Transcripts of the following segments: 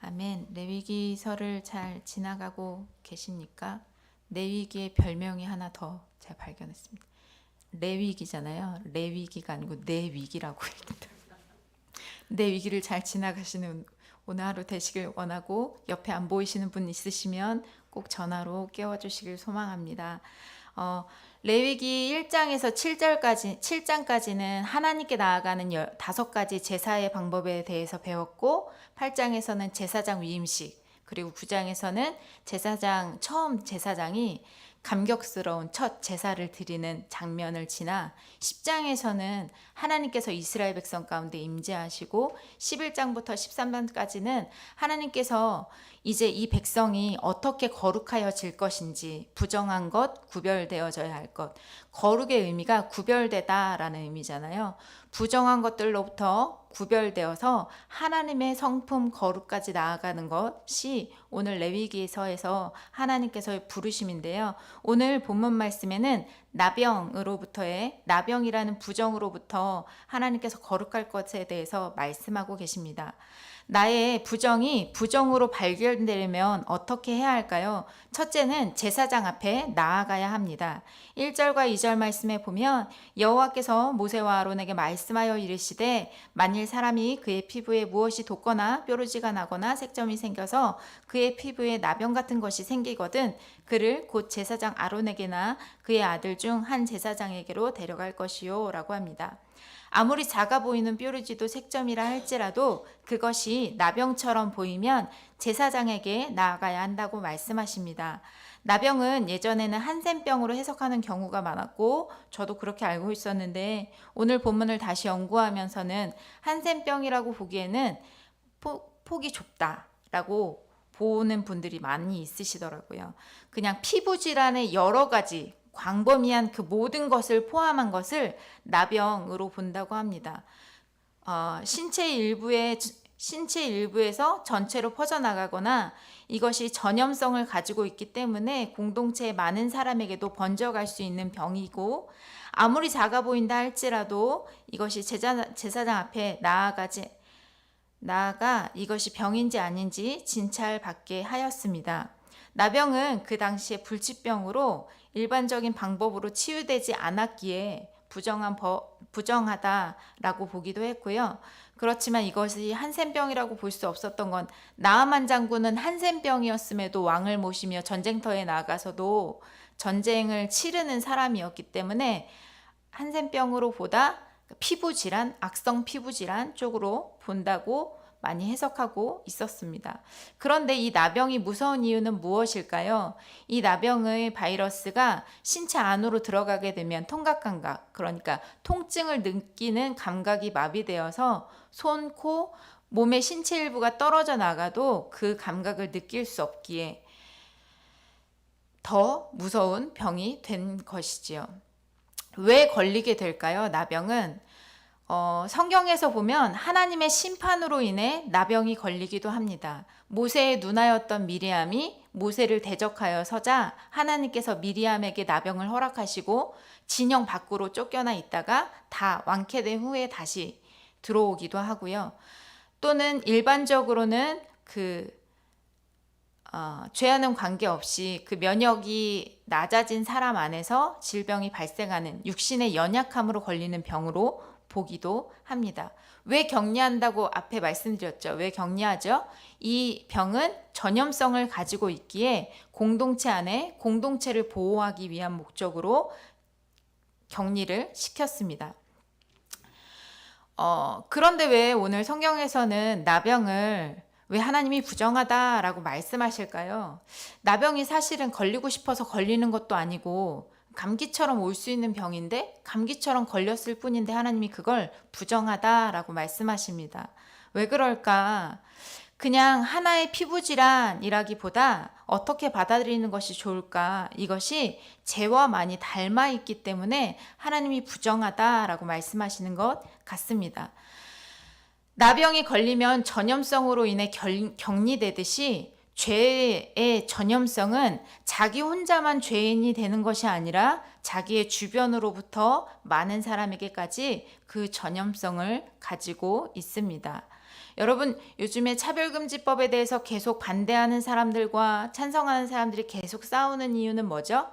아멘. 레위기서를 잘 지나가고 계십니까? 레위기의 별명이 하나 더 제가 발견했습니다. 레위기잖아요. 레위기가 아니고 내 위기라고 합니다. 내 위기를 잘 지나가시는 오늘 하루 되시길 원하고, 옆에 안 보이시는 분 있으시면 꼭 전화로 깨워주시길 소망합니다. 레위기 1장에서 7장까지는 하나님께 나아가는 5가지 제사의 방법에 대해서 배웠고, 8장에서는 제사장 위임식, 그리고 9장에서는 처음 제사장이 감격스러운 첫 제사를 드리는 장면을 지나 10장에서는 하나님께서 이스라엘 백성 가운데 임재하시고, 11장부터 13장까지는 하나님께서 이제 이 백성이 어떻게 거룩하여질 것인지, 부정한 것, 구별되어져야 할 것, 거룩의 의미가 구별되다라는 의미잖아요. 부정한 것들로부터 구별되어서 하나님의 성품 거룩까지 나아가는 것이 오늘 레위기서에서 하나님께서의 부르심인데요. 오늘 본문 말씀에는 나병이라는 부정으로부터 하나님께서 거룩할 것에 대해서 말씀하고 계십니다. 나의 부정이 부정으로 발견되려면 어떻게 해야 할까요? 첫째는 제사장 앞에 나아가야 합니다. 1절과 2절 말씀에 보면 여호와께서 모세와 아론에게 말씀하여 이르시되, 만일 사람이 그의 피부에 무엇이 돋거나 뾰루지가 나거나 색점이 생겨서 그의 피부에 나병 같은 것이 생기거든 그를 곧 제사장 아론에게나 그의 아들 중 한 제사장에게로 데려갈 것이요 라고 합니다. 아무리 작아 보이는 뾰루지도 색점이라 할지라도 그것이 나병처럼 보이면 제사장에게 나아가야 한다고 말씀하십니다. 나병은 예전에는 한센병으로 해석하는 경우가 많았고, 저도 그렇게 알고 있었는데 오늘 본문을 다시 연구하면서는 한센병이라고 보기에는 폭이 좁다라고 보는 분들이 많이 있으시더라고요. 그냥 피부 질환의 여러 가지 광범위한 그 모든 것을 포함한 것을 나병으로 본다고 합니다. 신체 일부에서 전체로 퍼져나가거나 이것이 전염성을 가지고 있기 때문에 공동체의 많은 사람에게도 번져갈 수 있는 병이고, 아무리 작아 보인다 할지라도 이것이 제사장 앞에 나아가 이것이 병인지 아닌지 진찰받게 하였습니다. 나병은 그 당시에 불치병으로 일반적인 방법으로 치유되지 않았기에 부정하다라고 보기도 했고요. 그렇지만 이것이 한센병이라고 볼 수 없었던 건, 나아만 장군은 한센병이었음에도 왕을 모시며 전쟁터에 나가서도 전쟁을 치르는 사람이었기 때문에 한센병으로 보다 피부질환, 악성 피부질환 쪽으로 본다고 많이 해석하고 있었습니다. 그런데 이 나병이 무서운 이유는 무엇일까요? 이 나병의 바이러스가 신체 안으로 들어가게 되면 통각감각, 그러니까 통증을 느끼는 감각이 마비되어서 손, 코, 몸의 신체 일부가 떨어져 나가도 그 감각을 느낄 수 없기에 더 무서운 병이 된 것이지요. 왜 걸리게 될까요? 나병은 성경에서 보면 하나님의 심판으로 인해 나병이 걸리기도 합니다. 모세의 누나였던 미리암이 모세를 대적하여 서자 하나님께서 미리암에게 나병을 허락하시고 진영 밖으로 쫓겨나 있다가 다 완쾌된 후에 다시 들어오기도 하고요. 또는 일반적으로는 죄와는 관계없이 그 면역이 낮아진 사람 안에서 질병이 발생하는 육신의 연약함으로 걸리는 병으로 보기도 합니다. 왜 격리한다고 앞에 말씀드렸죠? 왜 격리하죠? 이 병은 전염성을 가지고 있기에 공동체 안에 공동체를 보호하기 위한 목적으로 격리를 시켰습니다. 그런데 왜 오늘 성경에서는 나병을 왜 하나님이 부정하다라고 말씀하실까요? 나병이 사실은 걸리고 싶어서 걸리는 것도 아니고 감기처럼 올 수 있는 병인데, 감기처럼 걸렸을 뿐인데 하나님이 그걸 부정하다라고 말씀하십니다. 왜 그럴까? 그냥 하나의 피부질환이라기보다 어떻게 받아들이는 것이 좋을까? 이것이 죄와 많이 닮아 있기 때문에 하나님이 부정하다라고 말씀하시는 것 같습니다. 나병이 걸리면 전염성으로 인해 격리되듯이 죄의 전염성은 자기 혼자만 죄인이 되는 것이 아니라 자기의 주변으로부터 많은 사람에게까지 그 전염성을 가지고 있습니다. 여러분, 요즘에 차별금지법에 대해서 계속 반대하는 사람들과 찬성하는 사람들이 계속 싸우는 이유는 뭐죠?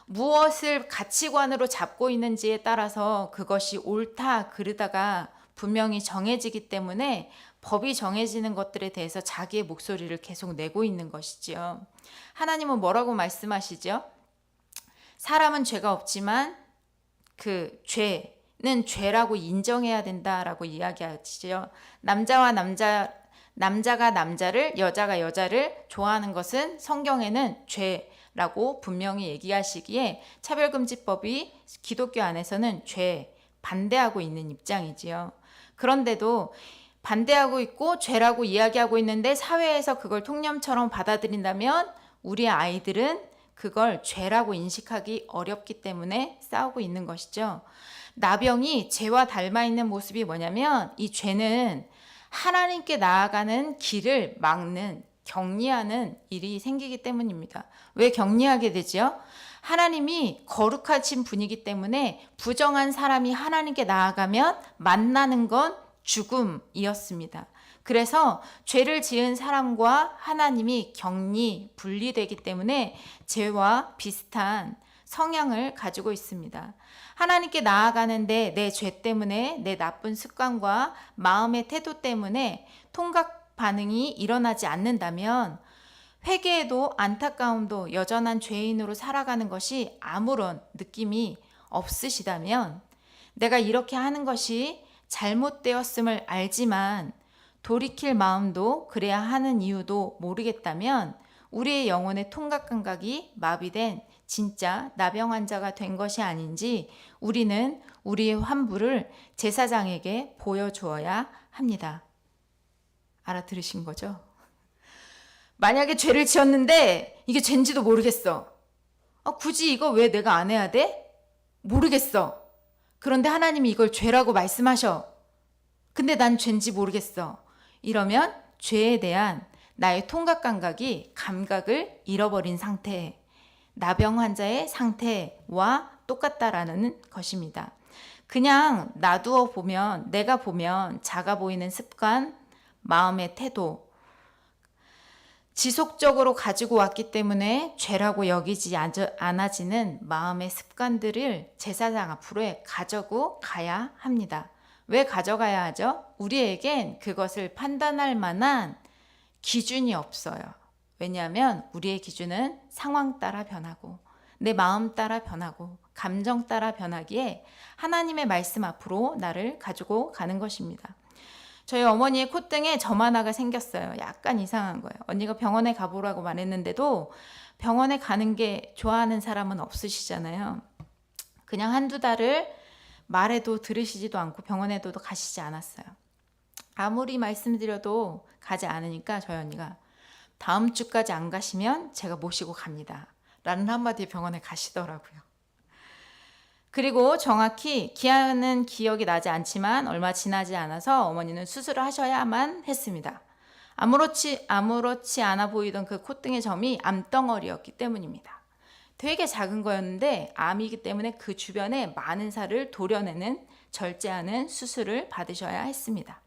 무엇을 가치관으로 잡고 있는지에 따라서 그것이 옳다, 그르다가 분명히 정해지기 때문에 법이 정해지는 것들에 대해서 자기의 목소리를 계속 내고 있는 것이지요. 하나님은 뭐라고 말씀하시죠? 사람은 죄가 없지만 그 죄는 죄라고 인정해야 된다라고 이야기하시죠. 남자가 남자를, 여자가 여자를 좋아하는 것은 성경에는 죄라고 분명히 얘기하시기에 차별금지법이 기독교 안에서는 죄, 반대하고 있는 입장이지요. 그런데도 반대하고 있고 죄라고 이야기하고 있는데 사회에서 그걸 통념처럼 받아들인다면 우리 아이들은 그걸 죄라고 인식하기 어렵기 때문에 싸우고 있는 것이죠. 나병이 죄와 닮아 있는 모습이 뭐냐면 이 죄는 하나님께 나아가는 길을 막는, 격리하는 일이 생기기 때문입니다. 왜 격리하게 되죠? 하나님이 거룩하신 분이기 때문에 부정한 사람이 하나님께 나아가면 만나는 건 죽음이었습니다. 그래서 죄를 지은 사람과 하나님이 분리되기 때문에 죄와 비슷한 성향을 가지고 있습니다. 하나님께 나아가는데 내 죄 때문에, 내 나쁜 습관과 마음의 태도 때문에 통각 반응이 일어나지 않는다면 회개에도 안타까움도 여전한 죄인으로 살아가는 것이 아무런 느낌이 없으시다면, 내가 이렇게 하는 것이 잘못되었음을 알지만 돌이킬 마음도 그래야 하는 이유도 모르겠다면 우리의 영혼의 통각 감각이 마비된 진짜 나병 환자가 된 것이 아닌지 우리는 우리의 환부를 제사장에게 보여주어야 합니다. 알아들으신 거죠? 만약에 죄를 지었는데 이게 죄인지도 모르겠어. 굳이 이거 왜 내가 안 해야 돼? 모르겠어. 그런데 하나님이 이걸 죄라고 말씀하셔. 근데 난 죄인지 모르겠어. 이러면 죄에 대한 나의 통각 감각을 잃어버린 상태, 나병 환자의 상태와 똑같다라는 것입니다. 그냥 놔두어 보면, 내가 보면 작아 보이는 습관, 마음의 태도, 지속적으로 가지고 왔기 때문에 죄라고 여기지 않아지는 마음의 습관들을 제사장 앞으로 가지고 가야 합니다. 왜 가져가야 하죠? 우리에겐 그것을 판단할 만한 기준이 없어요. 왜냐하면 우리의 기준은 상황 따라 변하고 내 마음 따라 변하고 감정 따라 변하기에 하나님의 말씀 앞으로 나를 가지고 가는 것입니다. 저희 어머니의 콧등에 점 하나가 생겼어요. 약간 이상한 거예요. 언니가 병원에 가보라고 말했는데도 병원에 가는 게 좋아하는 사람은 없으시잖아요. 그냥 한두 달을 말해도 들으시지도 않고 병원에도 가시지 않았어요. 아무리 말씀드려도 가지 않으니까 저희 언니가 다음 주까지 안 가시면 제가 모시고 갑니다 라는 한마디에 병원에 가시더라고요. 그리고 정확히 기한은 기억이 나지 않지만 얼마 지나지 않아서 어머니는 수술을 하셔야만 했습니다. 아무렇지 않아 보이던 그 콧등의 점이 암덩어리였기 때문입니다. 되게 작은 거였는데 암이기 때문에 그 주변에 많은 살을 도려내는 절제하는 수술을 받으셔야 했습니다.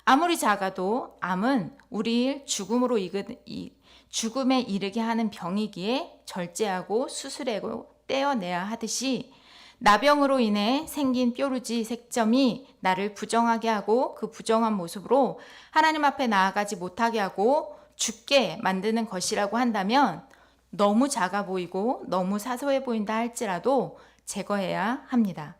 아무리 작아도 암은 우리를 죽음에 이르게 하는 병이기에 절제하고 수술하고 떼어내야 하듯이 나병으로 인해 생긴 뾰루지 색점이 나를 부정하게 하고 그 부정한 모습으로 하나님 앞에 나아가지 못하게 하고 죽게 만드는 것이라고 한다면 너무 작아 보이고 너무 사소해 보인다 할지라도 제거해야 합니다.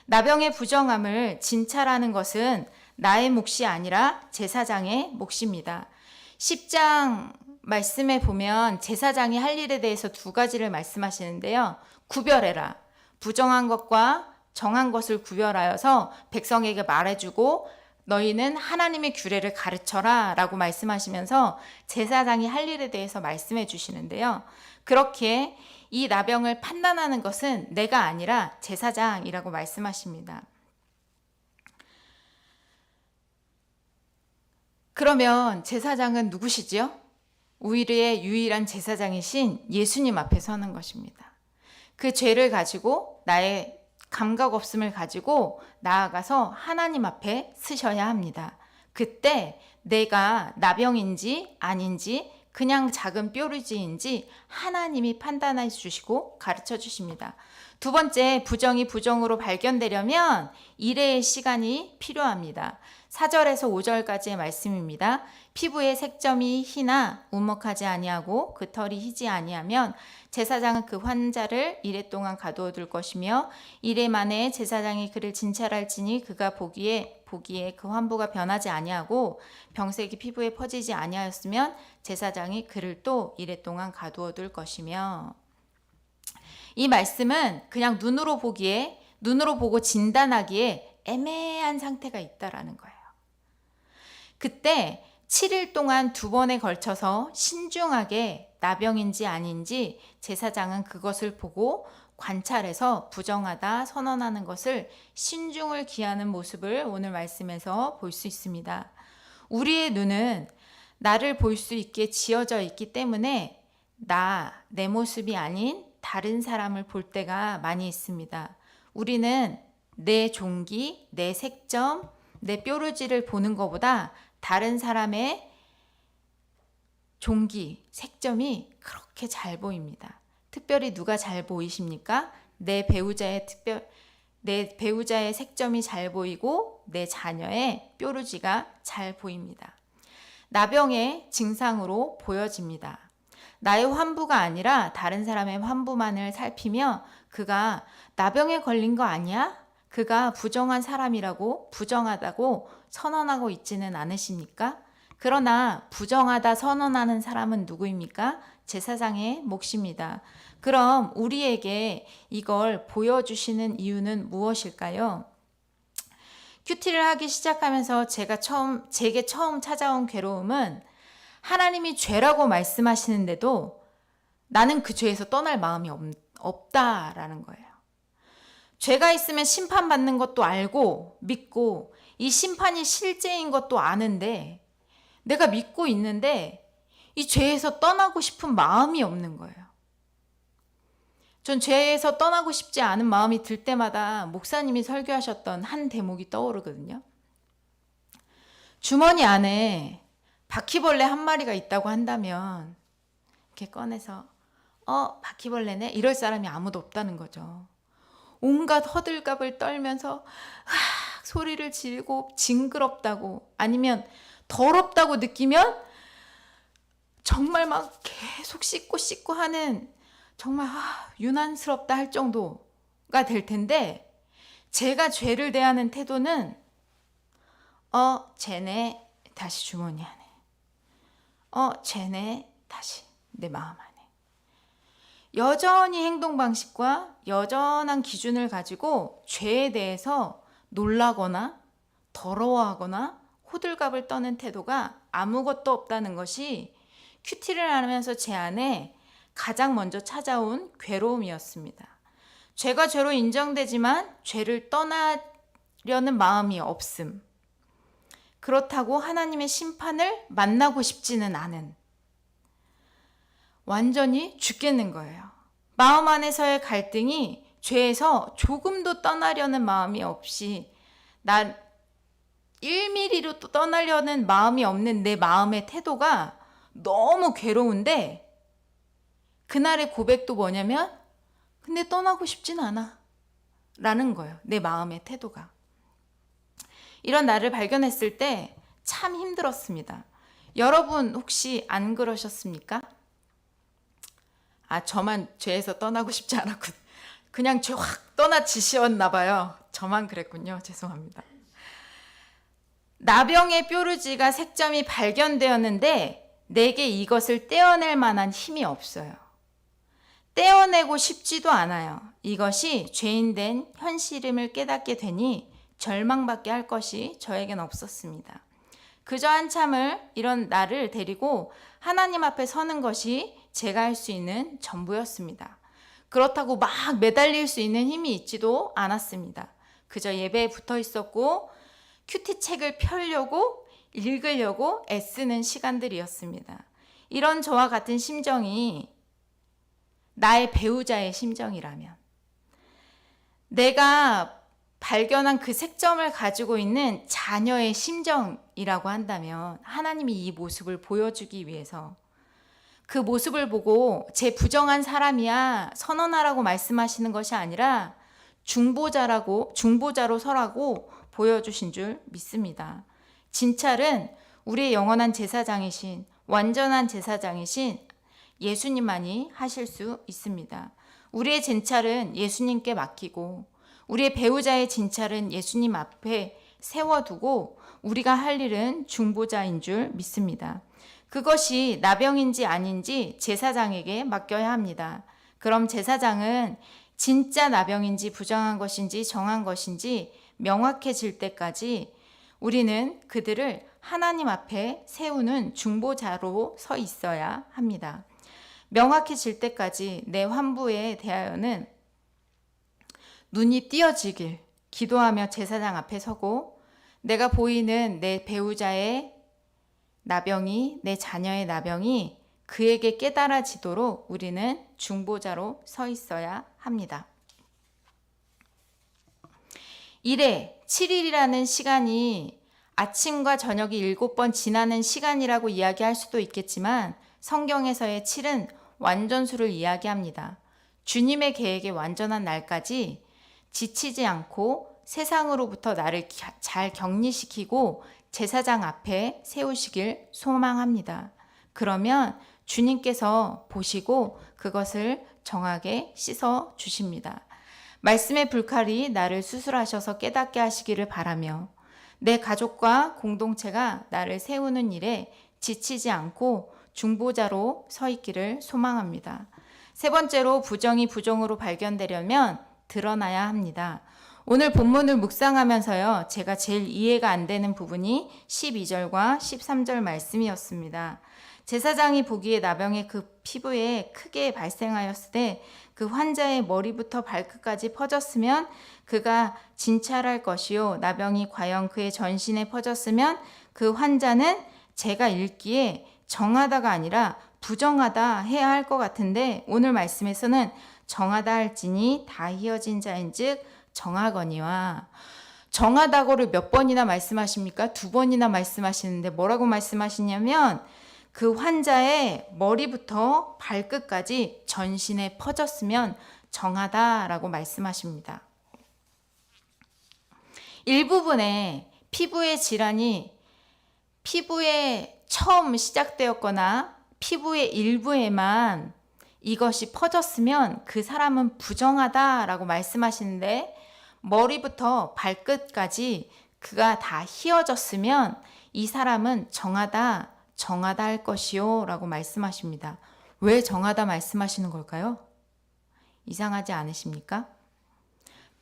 나병의 부정함을 진찰하는 것은 나의 몫이 아니라 제사장의 몫입니다. 10장 말씀에 보면 제사장이 할 일에 대해서 두 가지를 말씀하시는데요. 구별해라. 부정한 것과 정한 것을 구별하여서 백성에게 말해주고 너희는 하나님의 규례를 가르쳐라 라고 말씀하시면서 제사장이 할 일에 대해서 말씀해 주시는데요. 그렇게 이 나병을 판단하는 것은 내가 아니라 제사장이라고 말씀하십니다. 그러면 제사장은 누구시죠? 우리의 유일한 제사장이신 예수님 앞에 서는 것입니다. 그 죄를 가지고 나의 감각 없음을 가지고 나아가서 하나님 앞에 서셔야 합니다. 그때 내가 나병인지 아닌지 그냥 작은 뾰루지인지 하나님이 판단해 주시고 가르쳐 주십니다. 두 번째, 부정이 부정으로 발견되려면 이래의 시간이 필요합니다. 4절에서 5절까지의 말씀입니다. 피부의 색점이 희나 우먹하지 아니하고 그 털이 희지 아니하면 제사장은 그 환자를 이래 동안 가두어둘 것이며 이래 만에 제사장이 그를 진찰할지니 그가 보기에 그 환부가 변하지 아니하고 병색이 피부에 퍼지지 아니하였으면 제사장이 그를 또 이래 동안 가두어둘 것이며. 이 말씀은 그냥 눈으로 보고 진단하기에 애매한 상태가 있다라는 거예요. 그때 7일 동안 2번에 걸쳐서 신중하게 나병인지 아닌지 제사장은 그것을 보고 관찰해서 부정하다 선언하는 것을 신중을 기하는 모습을 오늘 말씀에서 볼 수 있습니다. 우리의 눈은 나를 볼 수 있게 지어져 있기 때문에 내 모습이 아닌 다른 사람을 볼 때가 많이 있습니다. 우리는 내 종기, 내 색점, 내 뾰루지를 보는 것보다 다른 사람의 종기, 색점이 그렇게 잘 보입니다. 특별히 누가 잘 보이십니까? 내 배우자의 색점이 잘 보이고 내 자녀의 뾰루지가 잘 보입니다. 나병의 증상으로 보여집니다. 나의 환부가 아니라 다른 사람의 환부만을 살피며 그가 나병에 걸린 거 아니야? 그가 부정하다고 선언하고 있지는 않으십니까? 그러나 부정하다 선언하는 사람은 누구입니까? 제사장의 몫입니다. 그럼 우리에게 이걸 보여주시는 이유는 무엇일까요? 큐티를 하기 시작하면서 제게 처음 찾아온 괴로움은 하나님이 죄라고 말씀하시는데도 나는 그 죄에서 떠날 마음이 없다라는 거예요. 죄가 있으면 심판받는 것도 알고 믿고 이 심판이 실제인 것도 아는데 내가 믿고 있는데 이 죄에서 떠나고 싶은 마음이 없는 거예요. 전 죄에서 떠나고 싶지 않은 마음이 들 때마다 목사님이 설교하셨던 한 대목이 떠오르거든요. 주머니 안에 바퀴벌레 한 마리가 있다고 한다면 이렇게 꺼내서 바퀴벌레네? 이럴 사람이 아무도 없다는 거죠. 온갖 허들갑을 떨면서 소리를 지르고 징그럽다고 아니면 더럽다고 느끼면 정말 막 계속 씻고 하는 정말 유난스럽다 할 정도가 될 텐데 제가 죄를 대하는 태도는 쟤네 다시 주머니 안에 쟤네 다시 내 마음 안에 여전히 행동 방식과 여전한 기준을 가지고 죄에 대해서 놀라거나 더러워하거나 호들갑을 떠는 태도가 아무것도 없다는 것이 큐티를 하면서 제 안에 가장 먼저 찾아온 괴로움이었습니다. 죄가 죄로 인정되지만 죄를 떠나려는 마음이 없음. 그렇다고 하나님의 심판을 만나고 싶지는 않은. 완전히 죽겠는 거예요. 마음 안에서의 갈등이 죄에서 조금도 떠나려는 마음이 없이 난 1mm로 떠나려는 마음이 없는 내 마음의 태도가 너무 괴로운데 그날의 고백도 뭐냐면 근데 떠나고 싶진 않아 라는 거예요. 내 마음의 태도가. 이런 나를 발견했을 때 참 힘들었습니다. 여러분 혹시 안 그러셨습니까? 저만 죄에서 떠나고 싶지 않았군. 그냥 죄 확 떠나지셨나 봐요. 저만 그랬군요. 죄송합니다. 나병의 뾰루지가 색점이 발견되었는데 내게 이것을 떼어낼 만한 힘이 없어요. 떼어내고 싶지도 않아요. 이것이 죄인된 현실임을 깨닫게 되니 절망밖에 할 것이 저에겐 없었습니다. 그저 한참을 이런 나를 데리고 하나님 앞에 서는 것이 제가 할 수 있는 전부였습니다. 그렇다고 막 매달릴 수 있는 힘이 있지도 않았습니다. 그저 예배에 붙어 있었고 큐티 책을 펴려고 읽으려고 애쓰는 시간들이었습니다. 이런 저와 같은 심정이 나의 배우자의 심정이라면 내가 발견한 그 색점을 가지고 있는 자녀의 심정이라면 이라고 한다면 하나님이 이 모습을 보여주기 위해서 그 모습을 보고 제 부정한 사람이야 선언하라고 말씀하시는 것이 아니라 중보자로 서라고 보여주신 줄 믿습니다. 진찰은 우리의 영원한 제사장이신 완전한 제사장이신 예수님만이 하실 수 있습니다. 우리의 진찰은 예수님께 맡기고 우리의 배우자의 진찰은 예수님 앞에 세워두고 우리가 할 일은 중보자인 줄 믿습니다. 그것이 나병인지 아닌지 제사장에게 맡겨야 합니다. 그럼 제사장은 진짜 나병인지 부정한 것인지 정한 것인지 명확해질 때까지 우리는 그들을 하나님 앞에 세우는 중보자로 서 있어야 합니다. 명확해질 때까지 내 환부에 대하여는 눈이 띄어지길 기도하며 제사장 앞에 서고 내가 보이는 내 배우자의 나병이 내 자녀의 나병이 그에게 깨달아지도록 우리는 중보자로 서 있어야 합니다. 1회 7일이라는 시간이 아침과 저녁이 7번 지나는 시간이라고 이야기할 수도 있겠지만 성경에서의 7은 완전수를 이야기합니다. 주님의 계획의 완전한 날까지 지치지 않고 세상으로부터 나를 잘 격리시키고 제사장 앞에 세우시길 소망합니다. 그러면 주님께서 보시고 그것을 정하게 씻어 주십니다. 말씀의 불칼이 나를 수술하셔서 깨닫게 하시기를 바라며 내 가족과 공동체가 나를 세우는 일에 지치지 않고 중보자로 서 있기를 소망합니다. 세 번째로 부정이 부정으로 발견되려면 드러나야 합니다. 오늘 본문을 묵상하면서요, 제가 제일 이해가 안 되는 부분이 12절과 13절 말씀이었습니다. 제사장이 보기에 나병의 그 피부에 크게 발생하였을 때 그 환자의 머리부터 발끝까지 퍼졌으면 그가 진찰할 것이요, 나병이 과연 그의 전신에 퍼졌으면 그 환자는 제가 읽기에 정하다가 아니라 부정하다 해야 할 것 같은데 오늘 말씀에서는 정하다 할지니 다 희어진 자인즉 정하거니와, 정하다고를 몇 번이나 말씀하십니까? 2번이나 말씀하시는데 뭐라고 말씀하시냐면 그 환자의 머리부터 발끝까지 전신에 퍼졌으면 정하다라고 말씀하십니다. 일부분에 피부의 질환이 피부에 처음 시작되었거나 피부의 일부에만 이것이 퍼졌으면 그 사람은 부정하다라고 말씀하시는데 머리부터 발끝까지 그가 다 휘어졌으면 이 사람은 정하다 할 것이요 라고 말씀하십니다. 왜 정하다 말씀하시는 걸까요? 이상하지 않으십니까?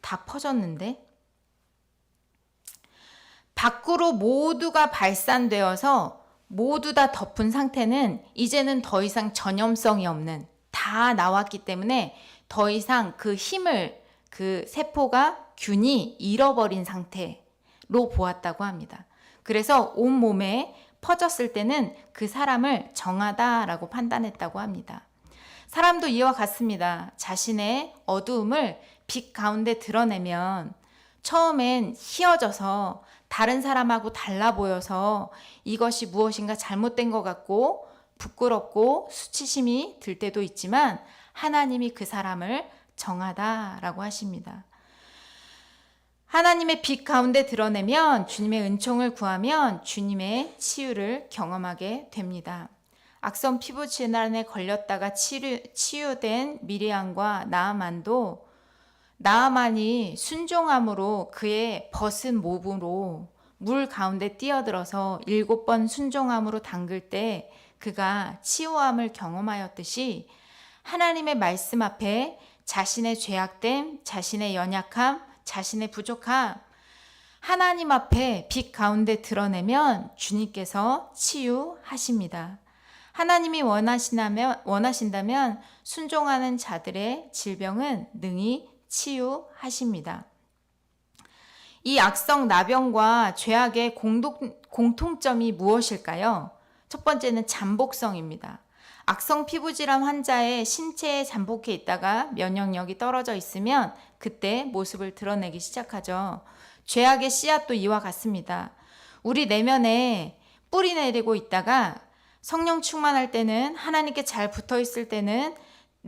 다 퍼졌는데 밖으로 모두가 발산되어서 모두 다 덮은 상태는 이제는 더 이상 전염성이 없는, 다 나왔기 때문에 더 이상 그 힘을 그 세포가 균이 잃어버린 상태로 보았다고 합니다. 그래서 온몸에 퍼졌을 때는 그 사람을 정하다라고 판단했다고 합니다. 사람도 이와 같습니다. 자신의 어두움을 빛 가운데 드러내면 처음엔 휘어져서 다른 사람하고 달라 보여서 이것이 무엇인가 잘못된 것 같고 부끄럽고 수치심이 들 때도 있지만 하나님이 그 사람을 정하다라고 하십니다. 하나님의 빛 가운데 드러내면 주님의 은총을 구하면 주님의 치유를 경험하게 됩니다. 악성 피부 질환에 걸렸다가 치유된 미리암과 나아만도 나아만이 순종함으로 그의 벗은 몸으로 물 가운데 뛰어들어서 7번 순종함으로 담글 때 그가 치유함을 경험하였듯이 하나님의 말씀 앞에 자신의 죄악됨, 자신의 연약함, 자신의 부족함 하나님 앞에 빛 가운데 드러내면 주님께서 치유하십니다. 하나님이 원하신다면 순종하는 자들의 질병은 능히 치유하십니다. 이 악성 나병과 죄악의 공통점이 무엇일까요? 첫 번째는 잠복성입니다. 악성 피부질환 환자의 신체에 잠복해 있다가 면역력이 떨어져 있으면 그때 모습을 드러내기 시작하죠. 죄악의 씨앗도 이와 같습니다. 우리 내면에 뿌리 내리고 있다가 성령 충만할 때는 하나님께 잘 붙어 있을 때는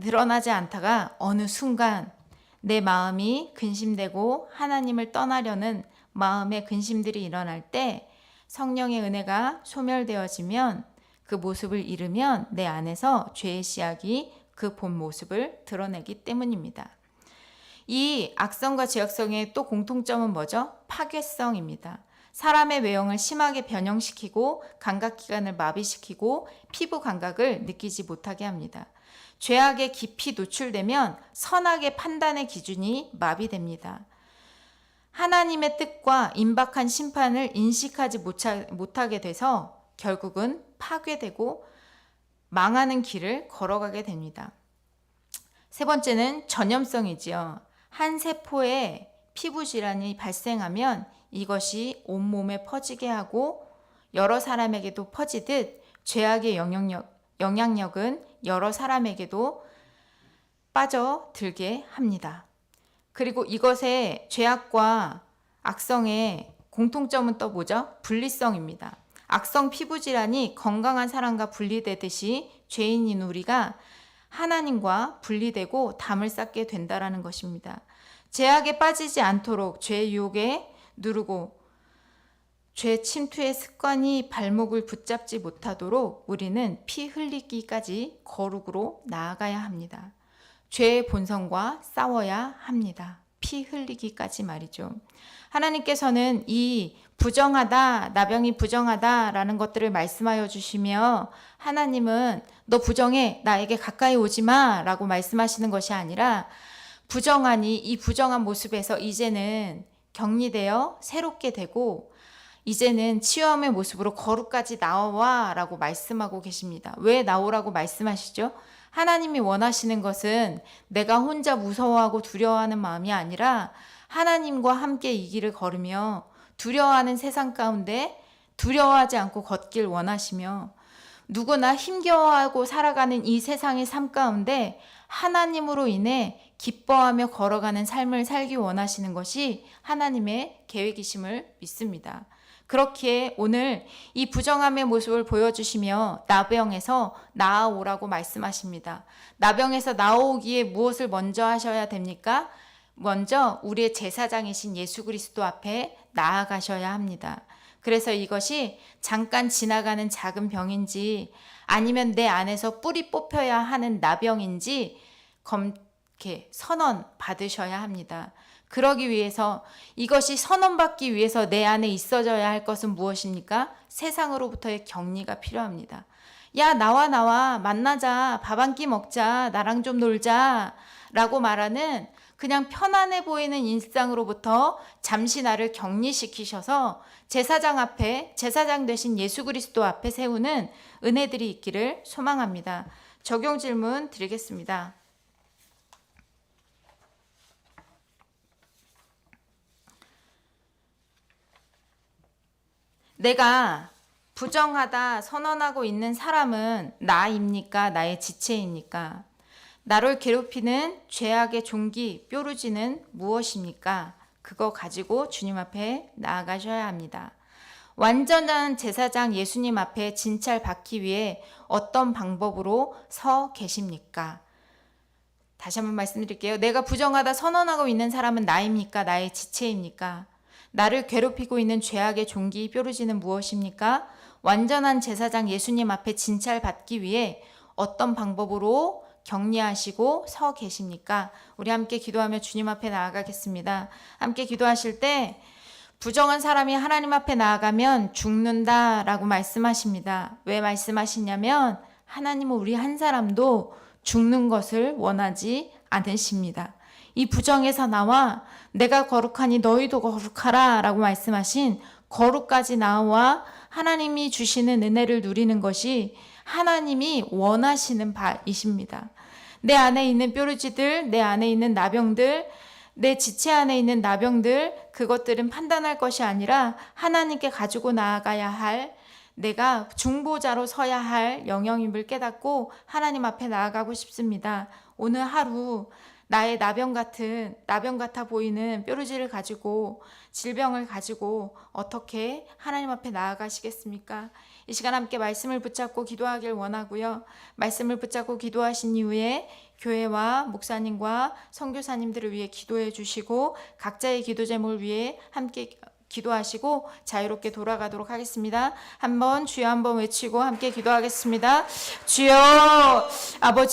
드러나지 않다가 어느 순간 내 마음이 근심되고 하나님을 떠나려는 마음의 근심들이 일어날 때 성령의 은혜가 소멸되어지면 그 모습을 잃으면 내 안에서 죄의 씨앗이 그 본 모습을 드러내기 때문입니다. 이 악성과 죄악성의 또 공통점은 뭐죠? 파괴성입니다. 사람의 외형을 심하게 변형시키고 감각기관을 마비시키고 피부 감각을 느끼지 못하게 합니다. 죄악에 깊이 노출되면 선악의 판단의 기준이 마비됩니다. 하나님의 뜻과 임박한 심판을 인식하지 못하게 돼서 결국은 파괴되고 망하는 길을 걸어가게 됩니다. 세 번째는 전염성이지요. 한 세포에 피부 질환이 발생하면 이것이 온몸에 퍼지게 하고 여러 사람에게도 퍼지듯 죄악의 영향력은 여러 사람에게도 빠져들게 합니다. 그리고 이것의 죄악과 악성의 공통점은 또 뭐죠? 분리성입니다. 악성 피부 질환이 건강한 사람과 분리되듯이 죄인인 우리가 하나님과 분리되고 담을 쌓게 된다라는 것입니다. 죄악에 빠지지 않도록 죄의 유혹에 누르고 죄 침투의 습관이 발목을 붙잡지 못하도록 우리는 피 흘리기까지 거룩으로 나아가야 합니다. 죄의 본성과 싸워야 합니다. 피 흘리기까지 말이죠. 하나님께서는 이 부정하다, 나병이 부정하다라는 것들을 말씀하여 주시며 하나님은 너 부정해, 나에게 가까이 오지 마 라고 말씀하시는 것이 아니라 부정하니 이 부정한 모습에서 이제는 격리되어 새롭게 되고 이제는 치유함의 모습으로 거룩까지 나와 라고 말씀하고 계십니다. 왜 나오라고 말씀하시죠? 하나님이 원하시는 것은 내가 혼자 무서워하고 두려워하는 마음이 아니라 하나님과 함께 이 길을 걸으며 두려워하는 세상 가운데 두려워하지 않고 걷길 원하시며 누구나 힘겨워하고 살아가는 이 세상의 삶 가운데 하나님으로 인해 기뻐하며 걸어가는 삶을 살기 원하시는 것이 하나님의 계획이심을 믿습니다. 그렇기에 오늘 이 부정함의 모습을 보여주시며 나병에서 나아오라고 말씀하십니다. 나병에서 나오기에 무엇을 먼저 하셔야 됩니까? 먼저 우리의 제사장이신 예수 그리스도 앞에 나아가셔야 합니다. 그래서 이것이 잠깐 지나가는 작은 병인지 아니면 내 안에서 뿌리 뽑혀야 하는 나병인지 선언 받으셔야 합니다. 그러기 위해서 이것이 선언받기 위해서 내 안에 있어져야 할 것은 무엇입니까? 세상으로부터의 격리가 필요합니다. 야, 나와 만나자, 밥 한 끼 먹자, 나랑 좀 놀자 라고 말하는 그냥 편안해 보이는 일상으로부터 잠시 나를 격리시키셔서 제사장 앞에, 제사장 되신 예수 그리스도 앞에 세우는 은혜들이 있기를 소망합니다. 적용 질문 드리겠습니다. 내가 부정하다 선언하고 있는 사람은 나입니까? 나의 지체입니까? 나를 괴롭히는 죄악의 종기, 뾰루지는 무엇입니까? 그거 가지고 주님 앞에 나아가셔야 합니다. 완전한 제사장 예수님 앞에 진찰받기 위해 어떤 방법으로 서 계십니까? 다시 한번 말씀드릴게요. 내가 부정하다 선언하고 있는 사람은 나입니까? 나의 지체입니까? 나를 괴롭히고 있는 죄악의 종기, 뾰루지는 무엇입니까? 완전한 제사장 예수님 앞에 진찰받기 위해 어떤 방법으로 격리하시고 서 계십니까? 우리 함께 기도하며 주님 앞에 나아가겠습니다. 함께 기도하실 때 부정한 사람이 하나님 앞에 나아가면 죽는다라고 말씀하십니다. 왜 말씀하시냐면 하나님은 우리 한 사람도 죽는 것을 원하지 않으십니다. 이 부정에서 나와 내가 거룩하니 너희도 거룩하라 라고 말씀하신 거룩까지 나와 하나님이 주시는 은혜를 누리는 것이 하나님이 원하시는 바이십니다. 내 안에 있는 뾰루지들, 내 안에 있는 나병들, 내 지체 안에 있는 나병들, 그것들은 판단할 것이 아니라 하나님께 가지고 나아가야 할, 내가 중보자로 서야 할 영역임을 깨닫고 하나님 앞에 나아가고 싶습니다. 오늘 하루 나의 나병 같아 보이는 뾰루지를 가지고 질병을 가지고 어떻게 하나님 앞에 나아가시겠습니까? 이 시간 함께 말씀을 붙잡고 기도하길 원하고요. 말씀을 붙잡고 기도하신 이후에 교회와 목사님과 선교사님들을 위해 기도해 주시고 각자의 기도 제목을 위해 함께 기도하시고 자유롭게 돌아가도록 하겠습니다. 한번 주여 한번 외치고 함께 기도하겠습니다. 주여, 아버지